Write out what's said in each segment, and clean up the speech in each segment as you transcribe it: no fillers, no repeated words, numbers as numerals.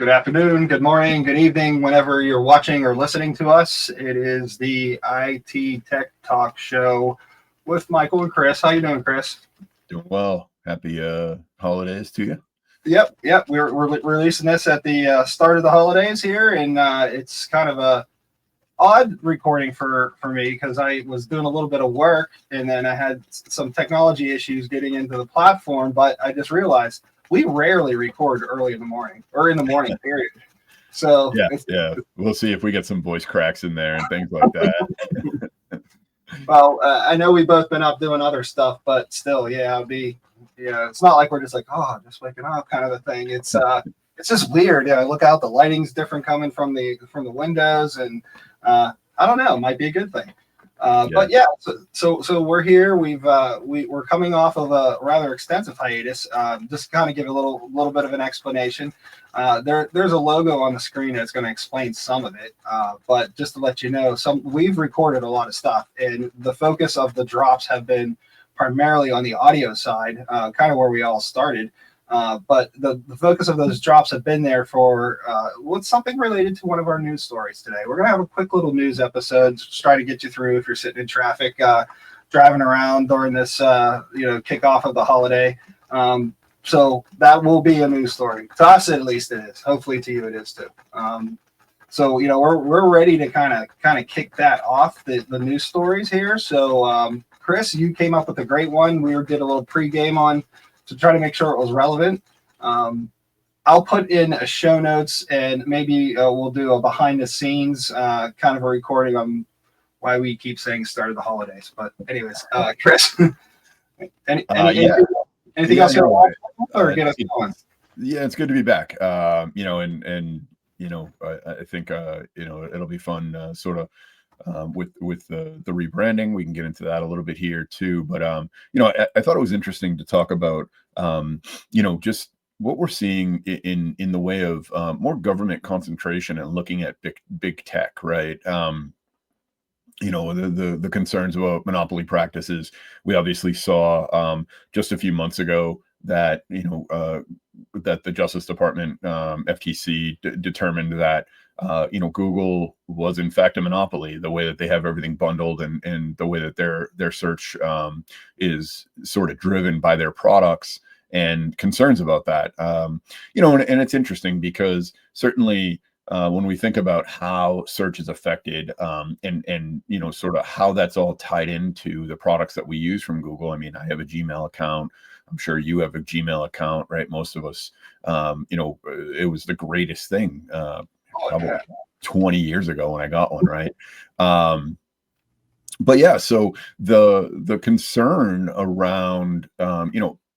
Good afternoon, good morning, good evening, whenever you're watching or listening to us. It is the IT Tech Talk Show with Michael and Chris. How you doing, Chris? Doing well. Happy holidays to you. Yep. We're releasing this at the start of the holidays here, and it's kind of a odd recording for me because I was doing a little bit of work, and then I had some technology issues getting into the platform, but I just realized we rarely record early in the morning or in the morning period. So yeah, we'll see if we get some voice cracks in there and things like that. Well, I know we've both been up doing other stuff, but still, it's not like we're just like, oh, just waking up kind of a thing. It's just weird. Yeah, I look out, the lighting's different coming from the windows, and I don't know, it might be a good thing. But yeah, so we're here. We're coming off of a rather extensive hiatus. Just kind of give a little bit of an explanation. There's a logo on the screen that's going to explain some of it. But just to let you know, we've recorded a lot of stuff, and the focus of the drops have been primarily on the audio side, kind of where we all started. But the focus of those drops have been there for what's something related to one of our news stories today. We're going to have a quick little news episode, just try to get you through if you're sitting in traffic, driving around during this, kickoff of the holiday. So that will be a news story. To us, at least it is. Hopefully to you it is too. So, we're ready to kind of kick that off, the news stories here. So, Chris, you came up with a great one. We did a little pregame on to try to make sure it was relevant. I'll put in a show notes, and maybe we'll do a behind the scenes kind of a recording on why we keep saying start of the holidays. But anyways, Chris, anything else you want to or get us going? Yeah, it's good to be back. I think it'll be fun with the rebranding. We can get into that a little bit here too, but I thought it was interesting to talk about just what we're seeing in the way of more government concentration and looking at big tech, right? The concerns about monopoly practices. We obviously saw just a few months ago that that the Justice Department, FTC, determined that Google was in fact a monopoly, the way that they have everything bundled and the way that their search is sort of driven by their products, and concerns about that. And it's interesting because certainly when we think about how search is affected and sort of how that's all tied into the products that we use from Google. I mean, I have a Gmail account. I'm sure you have a Gmail account, right? Most of us, it was the greatest thing. Probably 20 years ago when I got one, right? But yeah, so the concern around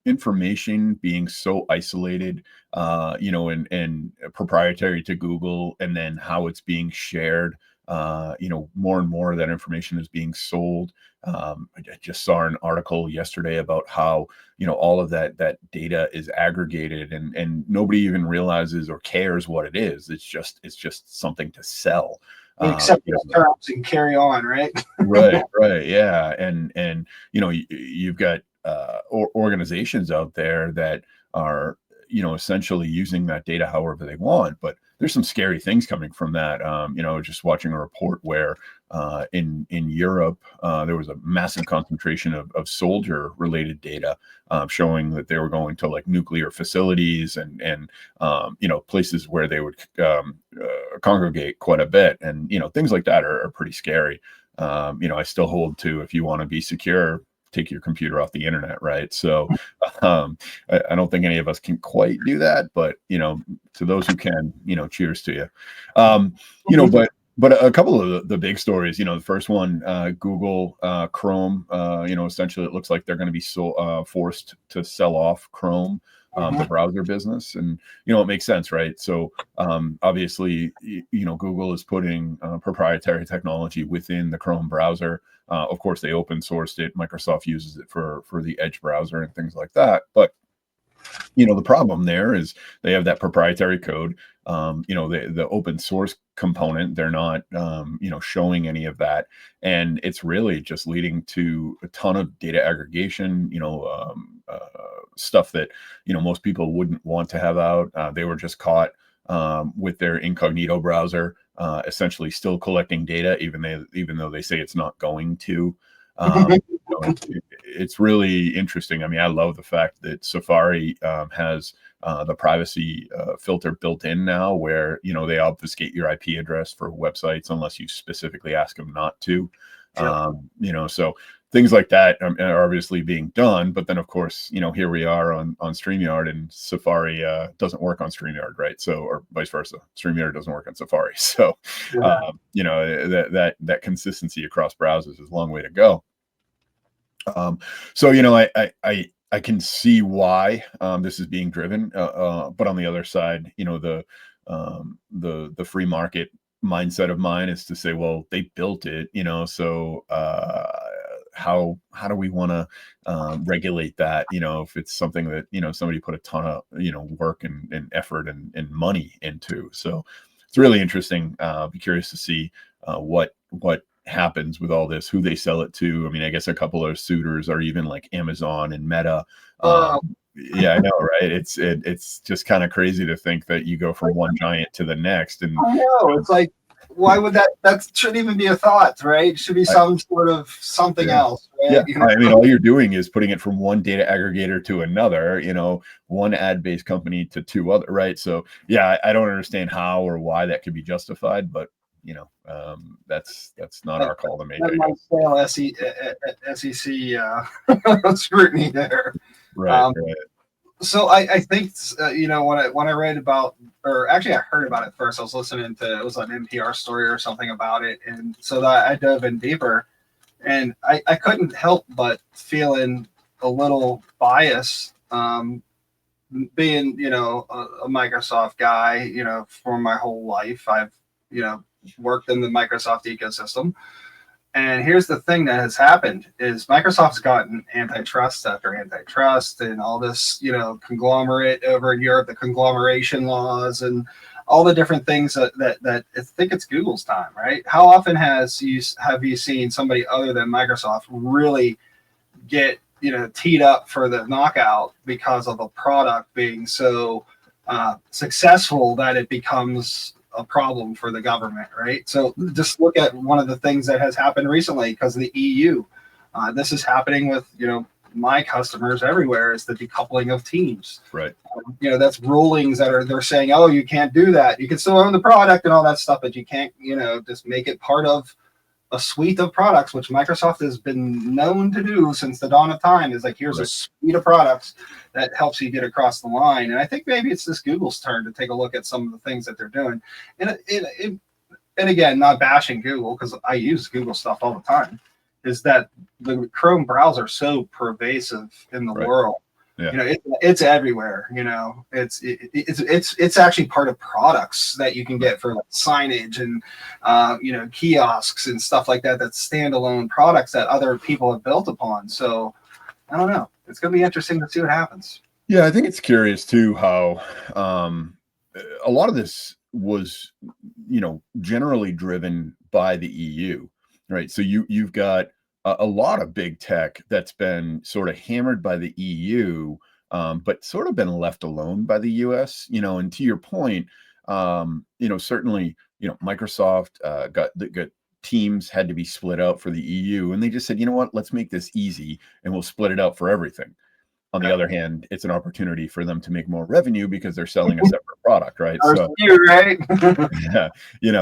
information being so isolated, and proprietary to Google, and then how it's being shared, more and more of that information is being sold. I just saw an article yesterday about how all of that data is aggregated, and nobody even realizes or cares what it is. It's just something to sell. Accept those terms and carry on, right? right, yeah, and you've got organizations out there that are essentially using that data however they want, but there's some scary things coming from that. Just watching a report where in Europe there was a massive concentration of soldier related data showing that they were going to like nuclear facilities and places where they would congregate quite a bit, and things like that are pretty scary. I still hold to, if you want to be secure, take your computer off the internet, right? So I don't think any of us can quite do that, but to those who can, cheers to you. But a couple of the big stories, the first one, Google Chrome, essentially it looks like they're going to be forced to sell off Chrome, the browser business, and it makes sense, right? So obviously Google is putting proprietary technology within the Chrome browser. Of course, they open sourced it. Microsoft uses it for the Edge browser and things like that. But the problem there is they have that proprietary code. The open source component, they're not showing any of that, and it's really just leading to a ton of data aggregation. Stuff that most people wouldn't want to have out. They were just caught with their incognito browser, essentially still collecting data, even though they say it's not going to. It's really interesting. I mean, I love the fact that Safari has the privacy filter built in now, where they obfuscate your IP address for websites unless you specifically ask them not to. So things like that are obviously being done. But then, of course, here we are on StreamYard, and Safari doesn't work on StreamYard, right? So, or vice versa, StreamYard doesn't work on Safari. So, that consistency across browsers is a long way to go. So I can see why this is being driven, but on the other side, the free market mindset of mine is to say, well, they built it, so how do we want to regulate that? If it's something that somebody put a ton of work and effort and money into. So it's really interesting. Be curious to see what happens with all this, who they sell it to. I mean, I guess a couple of suitors are even like Amazon and Meta. Yeah, I know, right? It's just kind of crazy to think that you go from one giant to the next. And I know, it's like, why would that shouldn't even be a thought, right? It should be some sort of something else, right? Yeah. I mean, all you're doing is putting it from one data aggregator to another, one ad-based company to two other, right? So yeah, I don't understand how or why that could be justified, but that's not our call to make. That might fail SEC scrutiny there. Right. So I think when I read about, or actually I heard about it first, I was listening to, it was an NPR story or something about it, and so that I dove in deeper, and I couldn't help but feeling a little bias, being a Microsoft guy, for my whole life. I've worked in the Microsoft ecosystem. And here's the thing that has happened is Microsoft's gotten antitrust after antitrust and all this, conglomerate over in Europe, the conglomeration laws and all the different things that I think it's Google's time, right? How often have you seen somebody other than Microsoft really get, teed up for the knockout because of a product being so successful that it becomes a problem for the government, right? So just look at one of the things that has happened recently because of the EU. This is happening with, my customers everywhere, is the decoupling of teams. Right. That's rulings they're saying, oh, you can't do that. You can still own the product and all that stuff, but you can't, just make it part of a suite of products, which Microsoft has been known to do since the dawn of time. Is like, here's a suite of products that helps you get across the line. And I think maybe it's this Google's turn to take a look at some of the things that they're doing. And again, not bashing Google, because I use Google stuff all the time, is that the Chrome browser is so pervasive in the world. Yeah. It's everywhere. It's actually part of products that you can get for like signage and kiosks and stuff like that. That's standalone products that other people have built upon. So I don't know. It's going to be interesting to see what happens. Yeah, I think it's curious too how a lot of this was generally driven by the EU, right? So you've got a lot of big tech that's been sort of hammered by the EU, but sort of been left alone by the US, and to your point, certainly, Microsoft got teams had to be split out for the EU, and they just said, you know what, let's make this easy and we'll split it out for everything. On the other hand, it's an opportunity for them to make more revenue because they're selling a separate product, right? So, right? Yeah,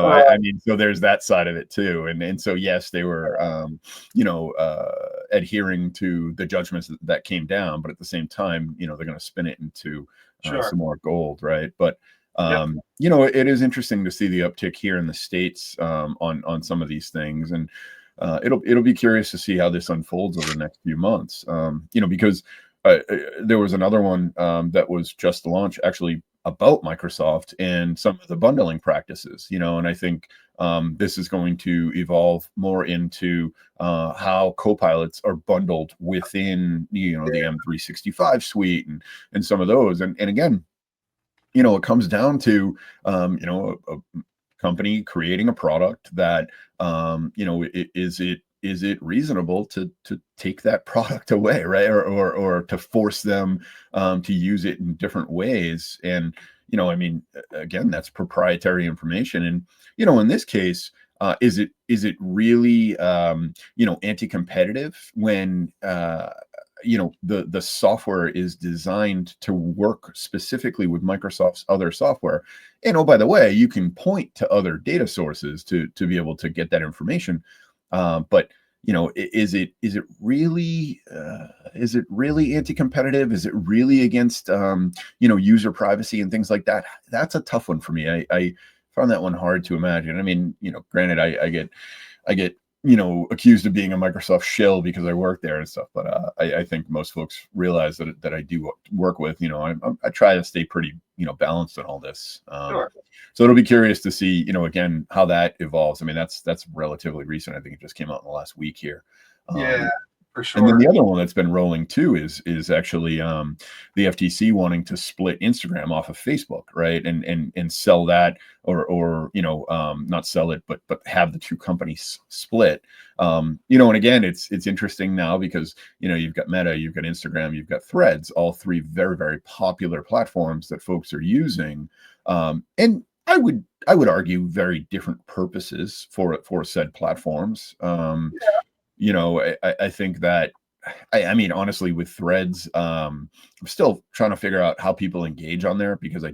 I mean, so there's that side of it too, and so yes, they were, adhering to the judgments that came down, but at the same time, they're going to spin it into some more gold, right? But it is interesting to see the uptick here in the States on some of these things, and it'll be curious to see how this unfolds over the next few months, because. There was another one that was just launched actually about Microsoft and some of the bundling practices, and I think this is going to evolve more into how copilots are bundled within, the M365 suite and some of those. And again, it comes down to, a company creating a product that, is it reasonable to take that product away, right? Or to force them to use it in different ways? And I mean, again, that's proprietary information. And, in this case, is it really, anti-competitive when, the software is designed to work specifically with Microsoft's other software? And, oh, by the way, you can point to other data sources to be able to get that information. But is it really anti-competitive? Is it really against user privacy and things like that? That's a tough one for me. I found that one hard to imagine. I mean, granted, I get accused of being a Microsoft shill because I work there and stuff, but I think most folks realize that I do work with. I try to stay pretty balanced on all this. Sure. So it'll be curious to see, again, how that evolves. I mean, that's relatively recent. I think it just came out in the last week here. Yeah, for And then sure. the other one that's been rolling too is actually the FTC wanting to split Instagram off of Facebook, right? And sell that, or not sell it, but have the two companies split. And again, it's interesting now because you've got Meta, you've got Instagram, you've got Threads, all three very, very popular platforms that folks are using. And I would argue very different purposes for said platforms. I think that I mean, honestly, with Threads, I'm still trying to figure out how people engage on there because I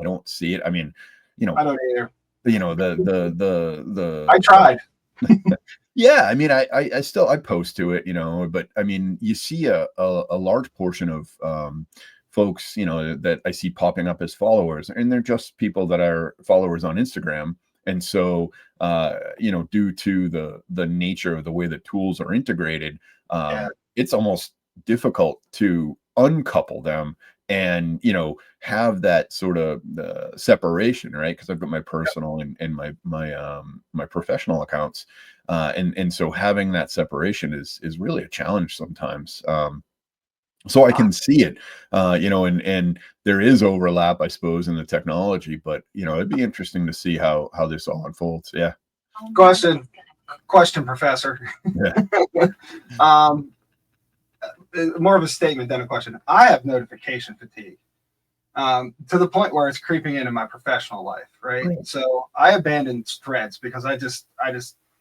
don't see it. I mean, I don't either. The I tried. yeah, I mean, I still I post to it, but I mean, you see a large portion of folks, that I see popping up as followers, and they're just people that are followers on Instagram. And so, due to the nature of the way that tools are integrated, Yeah. it's almost difficult to uncouple them and have that sort of separation, right? Because I've got my personal and my professional accounts, and so having that separation is really a challenge sometimes. So I can see it, and there is overlap, I suppose, in the technology, but it'd be interesting to see how this all unfolds. Yeah. Question, Professor. Yeah. More of a statement than a question. I have notification fatigue, to the point where it's creeping into my professional life, right? So I abandoned Threads because I just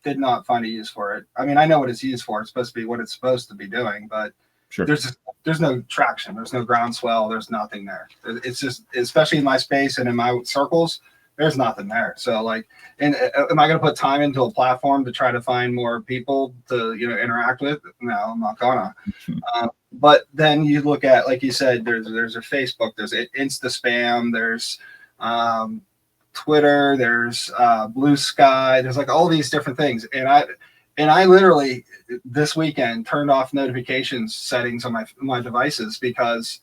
did not find a use for it. I mean, I know what it's used for. It's supposed to be what it's supposed to be doing, but Sure. there's no traction. There's no groundswell. There's nothing there. It's just, especially in my space and in my circles, there's nothing there. So like, and am I going to put time into a platform to try to find more people to interact with? No, I'm not gonna. But then you look at, like you said, there's a Facebook, there's Insta spam, there's Twitter, there's Blue Sky, there's like all these different things, and I literally this weekend turned off notifications settings on my devices because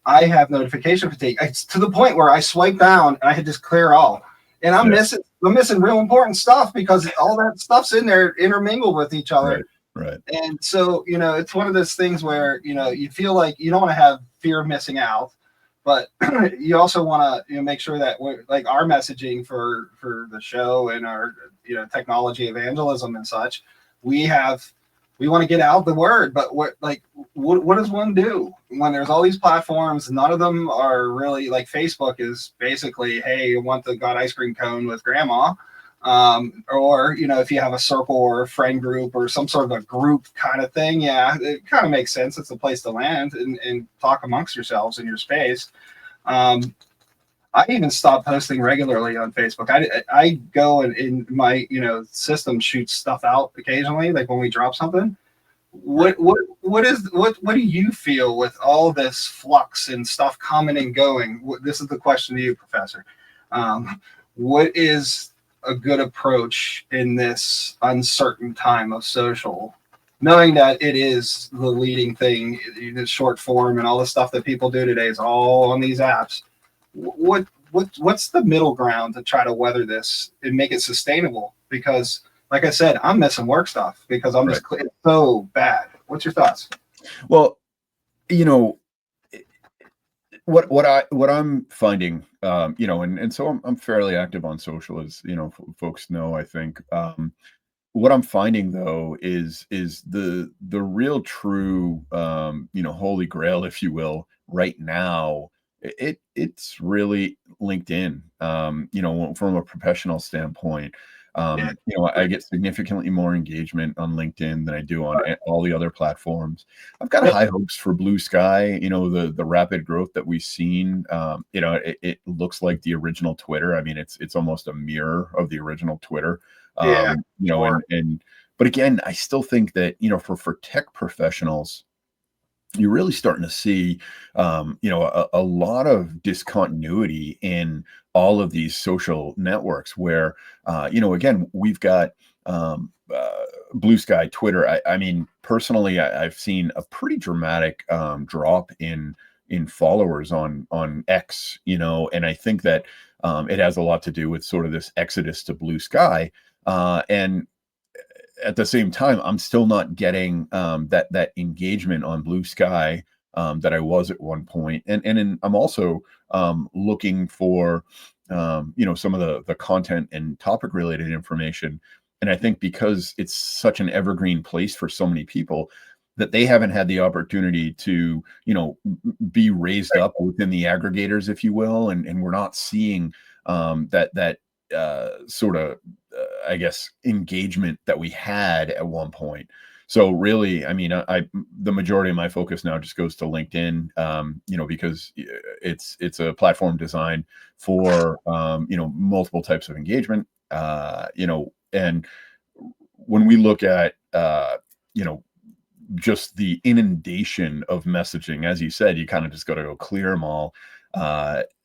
I have notification fatigue. It's to the point where I swipe down and I hit just clear all, and I'm missing real important stuff because all that stuff's in there intermingled with each other. Right. And so, it's one of those things where, you feel like you don't want to have fear of missing out, but you also want to, make sure that like our messaging for the show and our, technology evangelism and such, we want to get out the word. But what does one do when there's all these platforms? None of them are really, like Facebook is basically, hey, you want the got ice cream cone with grandma. Or if you have a circle or a friend group or some sort of a group kind of thing, yeah, it kind of makes sense. It's a place to land and talk amongst yourselves in your space. I even stopped posting regularly on Facebook. I go and in my system shoots stuff out occasionally, like when we drop something. What do you feel with all this flux and stuff coming and going? This is the question to you, Professor. What is a good approach in this uncertain time of social, knowing that it is the leading thing, the short form and all the stuff that people do today is all on these apps? What's the middle ground to try to weather this and make it sustainable? Because like I said, I'm missing work stuff because I'm just it's so bad. What's your thoughts? Well, what I'm finding, and so I'm fairly active on social, as folks know, I think. What I'm finding though is the real true holy grail, if you will, right now. It's really LinkedIn, from a professional standpoint. Yeah. I get significantly more engagement on LinkedIn than I do on all the other platforms. I've got high hopes for Blue Sky. The rapid growth that we've seen. It looks like the original Twitter. I mean, it's almost a mirror of the original Twitter. Yeah. Sure. But again, I still think that for tech professionals, you're really starting to see, a lot of discontinuity in all of these social networks where, again, we've got Blue Sky, Twitter. I mean, personally, I've seen a pretty dramatic drop in followers on X, and I think that it has a lot to do with sort of this exodus to Blue Sky. And at the same time, I'm still not getting that engagement on Blue Sky that I was at one point, and I'm also looking for some of the content and topic related information, and I think because it's such an evergreen place for so many people that they haven't had the opportunity to be raised up within the aggregators, if you will, and we're not seeing that sort of I guess engagement that we had at one point. So really, I mean, the majority of my focus now just goes to LinkedIn, because it's a platform designed for multiple types of engagement, and when we look at just the inundation of messaging, as you said, you kind of just got to go clear them all.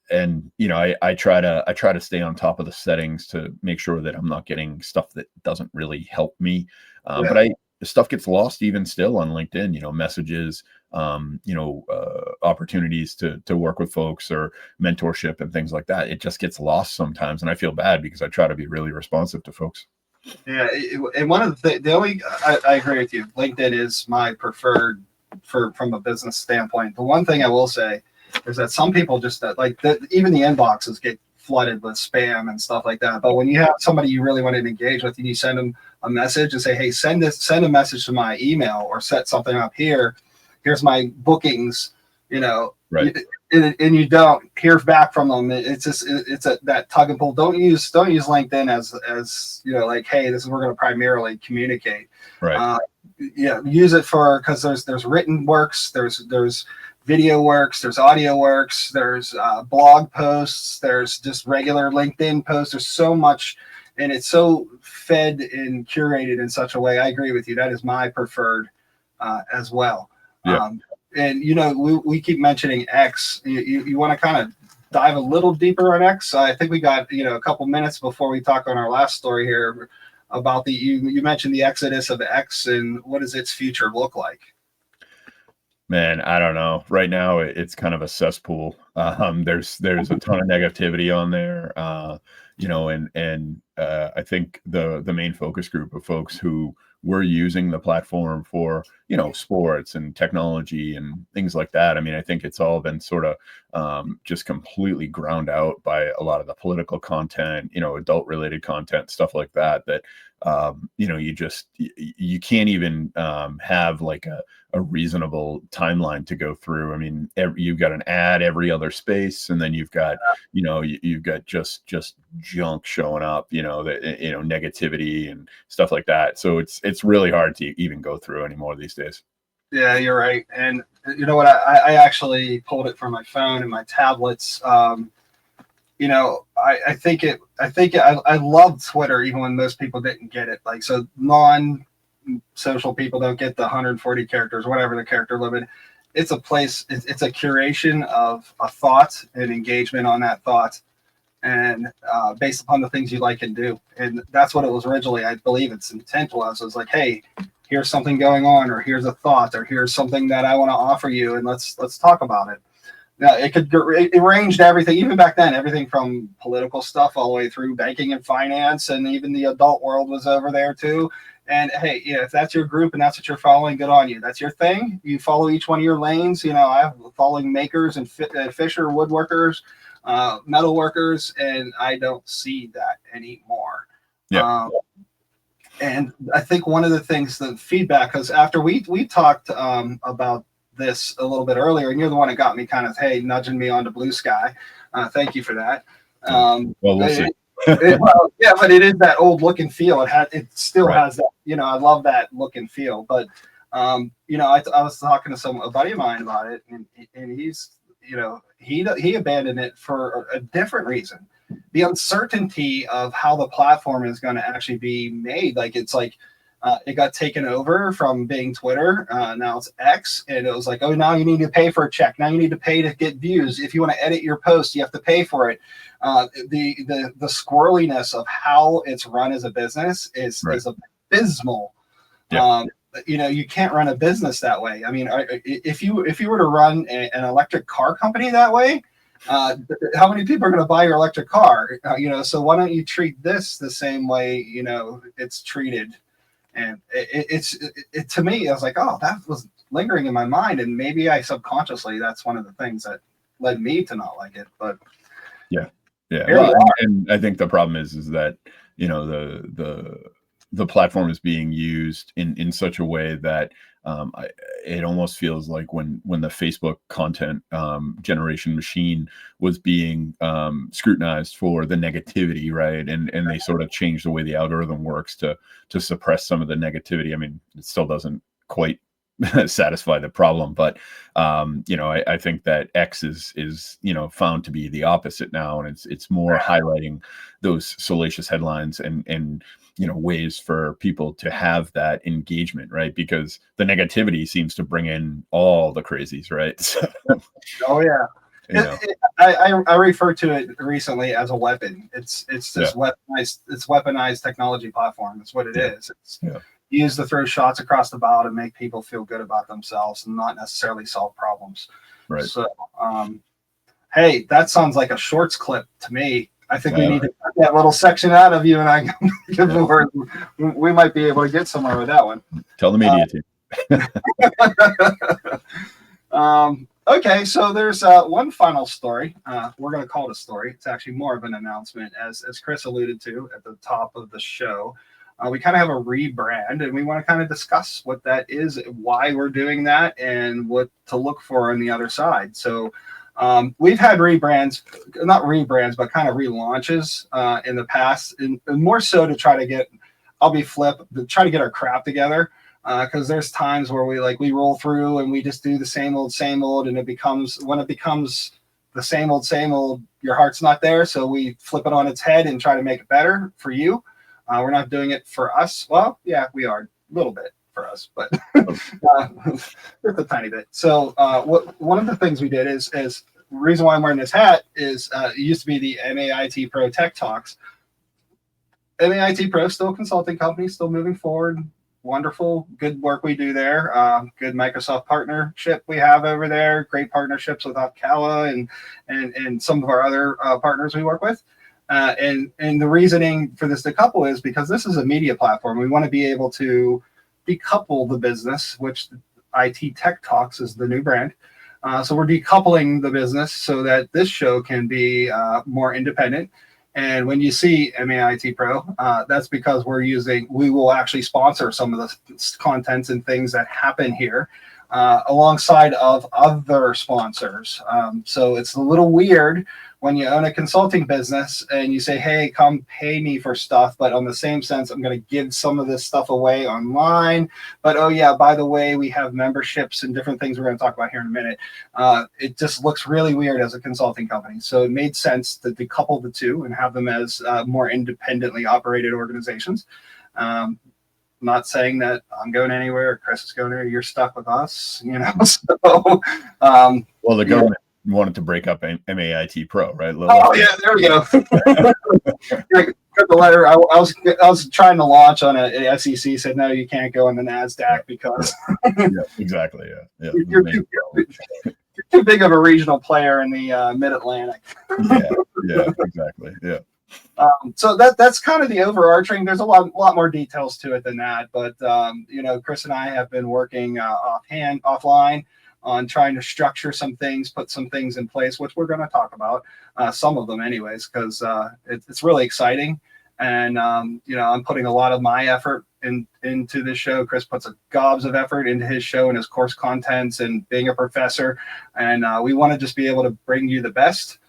And I try to stay on top of the settings to make sure that I'm not getting stuff that doesn't really help me. But stuff gets lost even still on LinkedIn. Messages, opportunities to work with folks or mentorship and things like that. It just gets lost sometimes, and I feel bad because I try to be really responsive to folks. Yeah, and one of the only I agree with you. LinkedIn is my preferred from a business standpoint. The one thing I will say is that some people just even the inboxes get flooded with spam and stuff like that. But when you have somebody you really want to engage with, and you send them a message and say, "Hey, send a message to my email or set something up here. Here's my bookings," Right. And you don't hear back from them. It's just that tug and pull. Don't use LinkedIn as like, hey, this is we're going to primarily communicate. Right. Use it because there's written works, there's video works, there's audio works, there's blog posts, there's just regular LinkedIn posts. There's so much, and it's so fed and curated in such a way. I agree with you. That is my preferred as well. Yeah. And we keep mentioning X. You want to kind of dive a little deeper on X? I think we got a couple minutes before we talk on our last story here about you mentioned the exodus of X, and what does its future look like? Man, I don't know. Right now, it's kind of a cesspool. There's a ton of negativity on there, and I think the main focus group of folks who were using the platform for sports and technology and things like that. I mean, I think it's all been sort of just completely ground out by a lot of the political content, adult related content, stuff like that. That you can't even have like a reasonable timeline to go through. I mean, you've got an ad every other space, and then you've got you've got just junk showing up, negativity and stuff like that. So it's really hard to even go through anymore these days. Yeah, you're right. And you know what? I actually pulled it from my phone and my tablets. I think I love Twitter even when most people didn't get it. Like, so non-social people don't get the 140 characters, whatever the character limit. It's a place. It's a curation of a thought and engagement on that thought, and based upon the things you like and do. And that's what it was originally. I believe its intent was like, hey, here's something going on, or here's a thought, or here's something that I want to offer you, and let's talk about it. Now, it ranged everything, even back then, everything from political stuff all the way through banking and finance, and even the adult world was over there too. And hey, if that's your group and that's what you're following, good on you. That's your thing. You follow each one of your lanes. I'm following makers and fisher, woodworkers, metal workers, and I don't see that anymore. Yeah. And I think one of the things, the feedback, because after we talked about this a little bit earlier, and you're the one that got me kind of, hey, nudging me onto Blue Sky. Thank you for that. Well, we'll see. Well, yeah, but it is that old look and feel. It still Right. has that, I love that look and feel. But I was talking to a buddy of mine about it, and he's, he abandoned it for a different reason. The uncertainty of how the platform is going to actually be made. Like, it's like, it got taken over from being Twitter. Now it's X, and it was like, oh, now you need to pay for a check. Now you need to pay to get views. If you want to edit your post, you have to pay for it. The squirreliness of how it's run as a business is abysmal. Yeah. You can't run a business that way. I mean, if you were to run an electric car company that way, how many people are going to buy your electric car? So why don't you treat this the same way it's treated? And it's to me, I was like, oh, that was lingering in my mind, and maybe I subconsciously, that's one of the things that led me to not like it. But yeah. Well, and I think the problem is that the platform is being used in such a way that it almost feels like when the Facebook content generation machine was being scrutinized for the negativity, right? And they sort of changed the way the algorithm works to suppress some of the negativity. I mean, it still doesn't quite satisfy the problem, but I think that X is found to be the opposite now, and it's more highlighting those salacious headlines and ways for people to have that engagement, right? Because the negativity seems to bring in all the crazies, right? Oh yeah. I refer to it recently as a weapon. It's this weaponized technology platform. That's what it is. It's used to throw shots across the bow to make people feel good about themselves and not necessarily solve problems. Right. So, hey, that sounds like a shorts clip to me. I think we need to cut that little section out of you and I. We might be able to get somewhere with that one. Tell the media team. Okay, so there's one final story. We're going to call it a story. It's actually more of an announcement, as Chris alluded to at the top of the show. We kind of have a rebrand, and we want to kind of discuss what that is, why we're doing that, and what to look for on the other side. So we've had not rebrands, but kind of relaunches in the past, and more so to try to get, to try to get our crap together. Because there's times where we roll through and we just do the same old, and when it becomes the same old, your heart's not there. So we flip it on its head and try to make it better for you. We're not doing it for us. Well, yeah, we are a little bit for us, but just a tiny bit. So one of the things we did is the reason why I'm wearing this hat is it used to be the MA-ITPro Tech Talks. MA-ITPro, still a consulting company, still moving forward. Wonderful, good work we do there. Good Microsoft partnership we have over there. Great partnerships with Opcala and some of our other partners we work with. And the reasoning for this decouple is because this is a media platform. We want to be able to decouple the business, which IT Tech Talks is the new brand. So we're decoupling the business so that this show can be more independent. And when you see MA-ITPro, that's because we will actually sponsor some of the contents and things that happen here alongside of other sponsors. So it's a little weird when you own a consulting business and you say, hey, come pay me for stuff. But on the same sense, I'm going to give some of this stuff away online. But, oh, yeah, by the way, we have memberships and different things we're going to talk about here in a minute. It just looks really weird as a consulting company. So it made sense to decouple the two and have them as more independently operated organizations. Not saying that I'm going anywhere, Chris is going anywhere, you're stuck with us, So, well, the government wanted to break up MA-ITPro, right? Oh yeah, there we go. Got the letter. I was trying to launch on a SEC. Said no, you can't go on the NASDAQ because exactly. You're too big of a regional player in the Mid-Atlantic. Exactly. Yeah. So that's kind of the overarching. There's a lot more details to it than that, but Chris and I have been working offline on trying to structure some things, put some things in place, which we're going to talk about, some of them anyways, because it's really exciting. And I'm putting a lot of my effort into this show. Chris puts a gobs of effort into his show and his course contents and being a professor. And we want to just be able to bring you the best.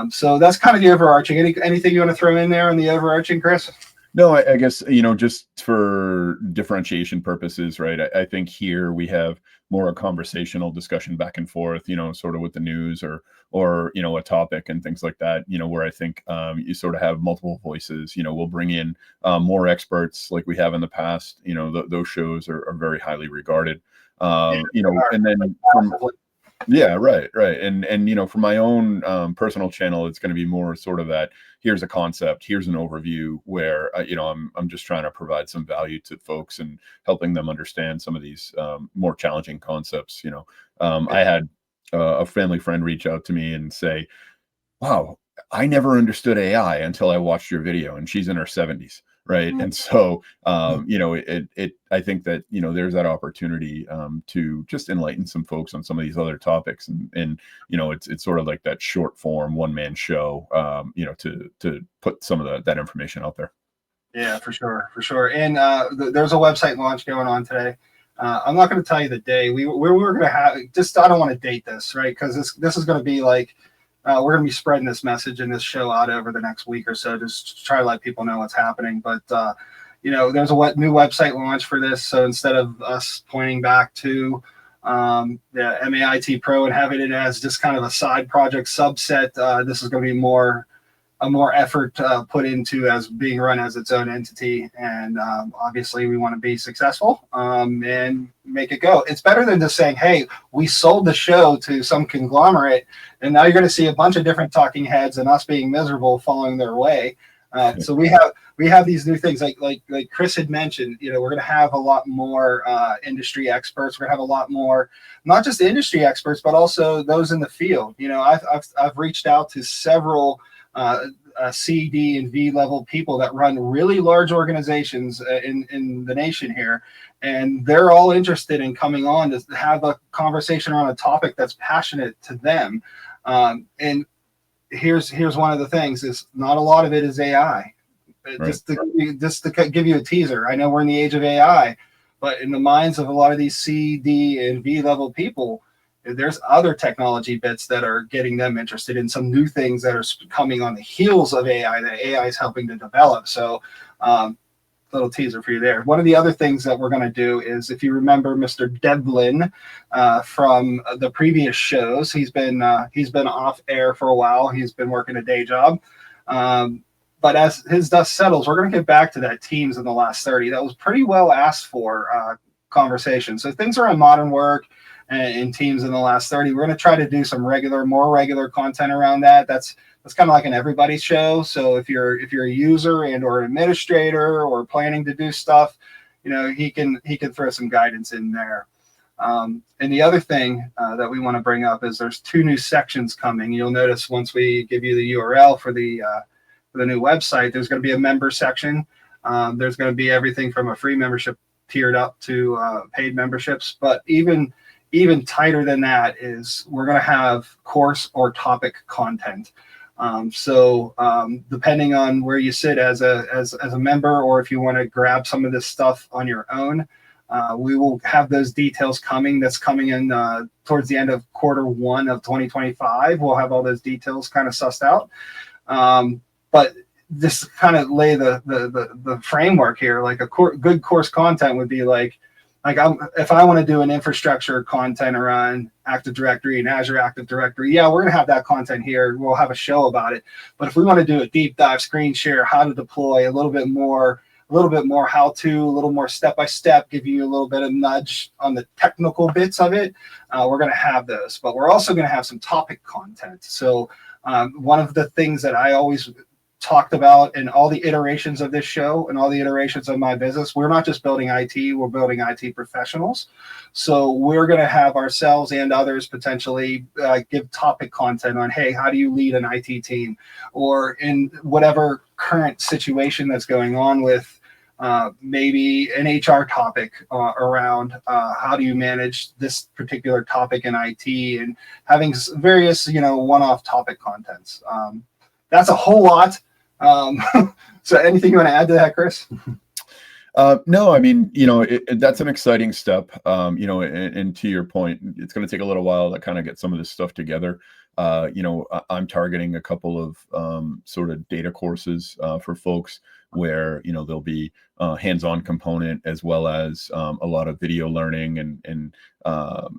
So that's kind of the overarching. Anything you want to throw in there on the overarching, Chris? No, I guess, just for differentiation purposes, right? I think here we have more a conversational discussion back and forth, sort of with the news or a topic and things like that, where I think you sort of have multiple voices. We'll bring in more experts like we have in the past. Those shows are very highly regarded. And then yeah, right. And for my own personal channel, it's going to be more sort of that, here's a concept, here's an overview where I'm just trying to provide some value to folks and helping them understand some of these more challenging concepts. I had a family friend reach out to me and say, wow, I never understood AI until I watched your video, and she's in her 70s. Right. And so, I think that, there's that opportunity to just enlighten some folks on some of these other topics. And it's sort of like that short form, one man show, to put some of that information out there. Yeah, for sure. And there's a website launch going on today. I'm not going to tell you the day. We're going to have, just, I don't want to date this, right? Because this is going to be like, we're going to be spreading this message and this show out over the next week or so, just to try to let people know what's happening. But, there's a new website launch for this. So instead of us pointing back to the MA-ITPro and having it as just kind of a side project subset, this is going to be a more effort put into as being run as its own entity. And obviously we want to be successful and make it go. It's better than just saying, hey, we sold the show to some conglomerate and now you're going to see a bunch of different talking heads and us being miserable following their way. So we have these new things like Chris had mentioned. We're going to have a lot more industry experts. We're going to have a lot more, not just industry experts, but also those in the field. I've reached out to several C, D, and V level people that run really large organizations in the nation here, and they're all interested in coming on to have a conversation around a topic that's passionate to them. And here's one of the things: is not a lot of it is AI. Right. Just to give you a teaser, I know we're in the age of AI, but in the minds of a lot of these C, D, and V level people, there's other technology bits that are getting them interested in some new things that are coming on the heels of AI that AI is helping to develop. So little teaser for you there. One of the other things that we're going to do is, if you remember Mr. Devlin from the previous shows, he's been off air for a while. He's been working a day job. But as his dust settles, we're going to get back to that teams in the last 30. That was pretty well asked for conversation. So things around modern work and teams in the last 30, we're going to try to do some more regular content around that. That's kind of like an everybody show. So if you're a user and or an administrator or planning to do stuff, he can throw some guidance in there. And the other thing that we want to bring up is there's 2 new sections coming. You'll notice once we give you the URL for the new website, there's going to be a member section. There's going to be everything from a free membership tiered up to paid memberships. But even tighter than that is we're going to have course or topic content. So depending on where you sit as a member, or if you want to grab some of this stuff on your own, we will have those details coming. That's coming in towards the end of Q1 of 2025. We'll have all those details kind of sussed out. But this kind of lay the framework here. Like good course content would be like if I want to do an infrastructure content around Active Directory and Azure Active Directory, yeah, we're going to have that content here. We'll have a show about it. But if we want to do a deep dive screen share, how to deploy, a little bit more how to, a little more step-by-step, give you a little bit of nudge on the technical bits of it, we're going to have those. But we're also going to have some topic content. So one of the things that I always talked about in all the iterations of this show and all the iterations of my business, we're not just building IT, we're building IT professionals. So we're going to have ourselves and others potentially give topic content on, hey, how do you lead an IT team? Or in whatever current situation that's going on with maybe an HR topic around how do you manage this particular topic in IT, and having various, one-off topic contents. That's a whole lot. So anything you want to add to that, Chris? No, I mean, that's an exciting step. And to your point, it's going to take a little while to kind of get some of this stuff together. I'm targeting a couple of sort of data courses for folks where, there'll be a hands-on component as well as a lot of video learning and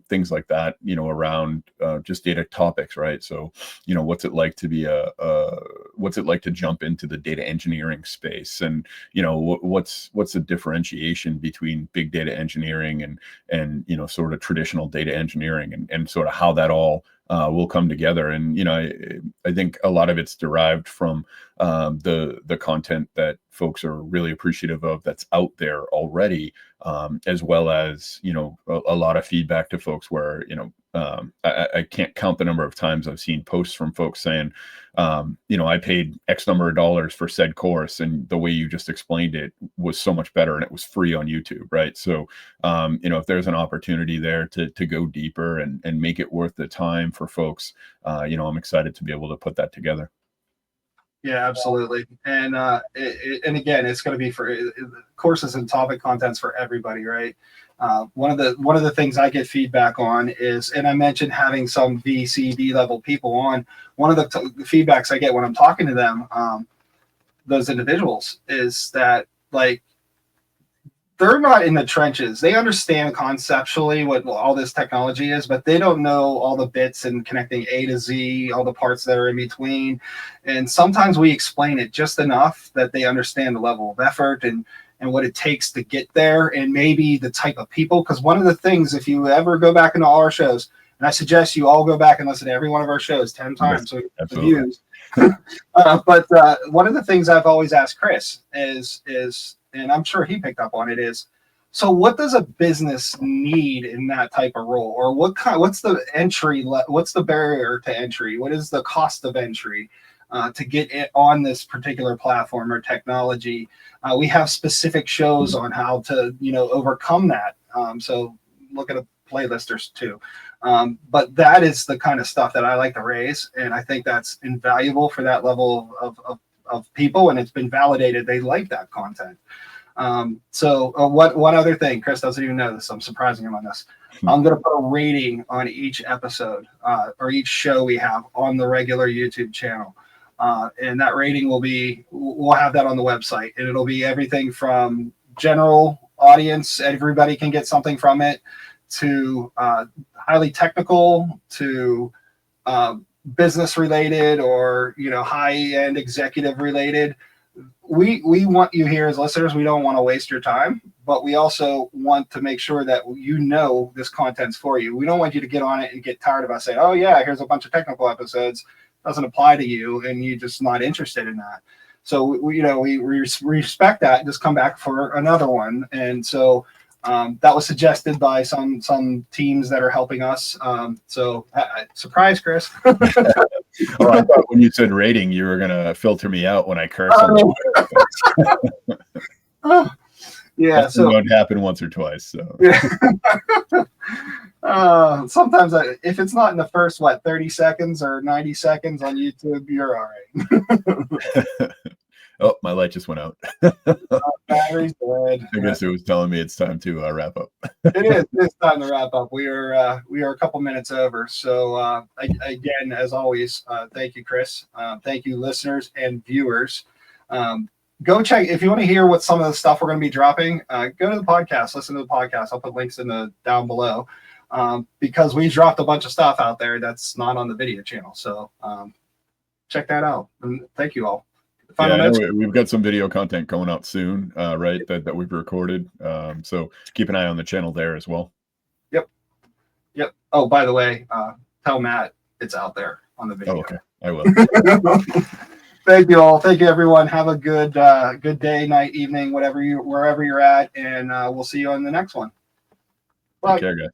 things like that, around just data topics, right? So, what's it like to be what's it like to jump into the data engineering space, and what's the differentiation between big data engineering and sort of traditional data engineering, and sort of how that all will come together. And I think a lot of it's derived from the content that folks are really appreciative of that's out there already, as well as a lot of feedback to folks where I can't count the number of times I've seen posts from folks saying, I paid X number of dollars for said course, and the way you just explained it was so much better, and it was free on YouTube, right? So, if there's an opportunity there to go deeper and make it worth the time for folks, I'm excited to be able to put that together. Yeah, absolutely. And and again, it's going to be for courses and topic contents for everybody, right? One of the things I get feedback on is, and I mentioned having some VCD level people on. One of the feedbacks I get when I'm talking to them, those individuals, is that like they're not in the trenches. They understand conceptually what all this technology is, but they don't know all the bits and connecting A to Z, all the parts that are in between. And sometimes we explain it just enough that they understand the level of effort and what it takes to get there, and maybe the type of people. Because one of the things, if you ever go back into all our shows, and I suggest you all go back and listen to every one of our shows 10 times, so the views. But one of the things I've always asked Chris is, and I'm sure he picked up on it, is, so what does a business need in that type of role? Or what's the entry, what's the barrier to entry? What is the cost of entry to get it on this particular platform or technology? We have specific shows on how to, overcome that. So look at a playlist or two. But that is the kind of stuff that I like to raise. And I think that's invaluable for that level of people, and it's been validated they like that content. One other thing, Chris doesn't even know this, I'm surprising him on this. I'm going to put a rating on each episode or each show we have on the regular YouTube channel, and that rating we'll have that on the website, and it'll be everything from general audience, everybody can get something from it, to highly technical, to business related, or high-end executive related. We want you here as listeners. We don't want to waste your time, but we also want to make sure that this content's for you. We don't want you to get on it and get tired of us saying, oh yeah, here's a bunch of technical episodes, doesn't apply to you, and you're just not interested in that. So we respect that. Just come back for another one. And so that was suggested by some teams that are helping us. Surprise, Chris. Oh, I thought when you said rating, you were going to filter me out when I curse. Yeah, that's what happened once or twice. So sometimes if it's not in the first 30 seconds or 90 seconds on YouTube, you're all right. Oh, my light just went out. Battery's dead. I guess it was telling me it's time to wrap up. It is. It's time to wrap up. We are a couple minutes over. So again, as always, thank you, Chris. Thank you, listeners and viewers. Go check if you want to hear what some of the stuff we're going to be dropping. Go to the podcast. Listen to the podcast. I'll put links down below because we dropped a bunch of stuff out there that's not on the video channel. So check that out. And thank you all. We've got some video content coming out soon, right? That we've recorded. So keep an eye on the channel there as well. Yep. Oh, by the way, tell Matt it's out there on the video. Oh, okay, I will. Thank you all. Thank you, everyone. Have a good day, night, evening, wherever you're at, and we'll see you on the next one. Bye. Take care, guys.